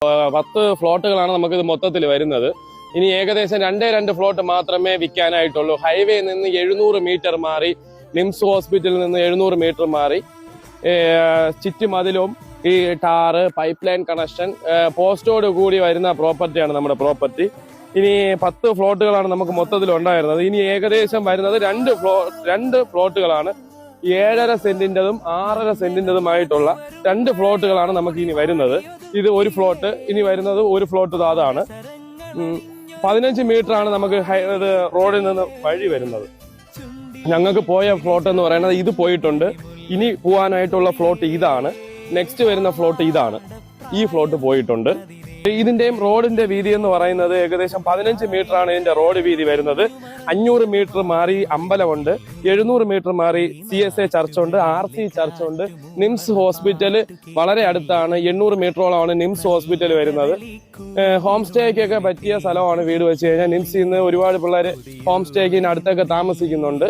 10 ഫ്ലോട്ടുകളാണ് നമുക്കിത് മൊത്തത്തിൽ വരുന്നത്. ഇനി ഏകദേശം 2 ഫ്ലോട്ട് മാത്രമേ വിൽക്കാനായിട്ടുള്ളൂ. ഹൈവേ നിന്ന് 700 മീറ്റർ മാറി, നിംസ് ഹോസ്പിറ്റലിൽ നിന്ന് 700 മീറ്റർ മാറി, ചുറ്റുമതിലും ഈ ടാറ്, പൈപ്പ് ലൈൻ കണക്ഷൻ, പോസ്റ്റോട് കൂടി വരുന്ന പ്രോപ്പർട്ടിയാണ് നമ്മുടെ പ്രോപ്പർട്ടി. ഇനി 10 ഫ്ലോട്ടുകളാണ് നമുക്ക് മൊത്തത്തിൽ ഉണ്ടായിരുന്നത്. ഇനി ഏകദേശം വരുന്നത് 2 ഫ്ലോട്ടുകളാണ്. 7.5 സെന്റിൻ്റെതും 6.5 സെന്റിൻ്റെതുമായിട്ടുള്ള 2 ഫ്ലോട്ടുകളാണ് നമുക്ക് ഇനി വരുന്നത്. ഇത് ഒരു ഫ്ലോട്ട്, ഇനി വരുന്നത് ഒരു ഫ്ലോട്ട് അതാണ്. 15 മീറ്റർ ആണ് നമുക്ക് റോഡിൽ നിന്ന് വഴി വരുന്നത്. ഞങ്ങൾക്ക് പോയ ഫ്ലോട്ട് എന്ന് പറയുന്നത് ഇത് പോയിട്ടുണ്ട്. ഇനി പോകാനായിട്ടുള്ള ഫ്ലോട്ട് ഇതാണ്. നെക്സ്റ്റ് വരുന്ന ഫ്ലോട്ട് ഇതാണ്. ഈ ഫ്ലോട്ട് പോയിട്ടുണ്ട്. ഇതിന്റെയും റോഡിന്റെ വീതി എന്ന് പറയുന്നത് ഏകദേശം 15 മീറ്റർ ആണ് ഇതിന്റെ റോഡ് വീതി വരുന്നത്. 500 മീറ്റർ മാറി അമ്പലമുണ്ട്, 700 മീറ്റർ മാറി CSA ചർച്ചുണ്ട്, RC ചർച്ചുണ്ട്. നിംസ് ഹോസ്പിറ്റൽ വളരെ അടുത്താണ്. 800 മീറ്ററോളമാണ് നിംസ് ഹോസ്പിറ്റൽ വരുന്നത്. ഹോം സ്റ്റേക്കൊക്കെ പറ്റിയ സ്ഥലമാണ് വീട് വെച്ച് കഴിഞ്ഞാൽ. നിംസിൽ നിന്ന് ഒരുപാട് പിള്ളേർ ഹോം സ്റ്റേക്കിന് അടുത്തൊക്കെ താമസിക്കുന്നുണ്ട്.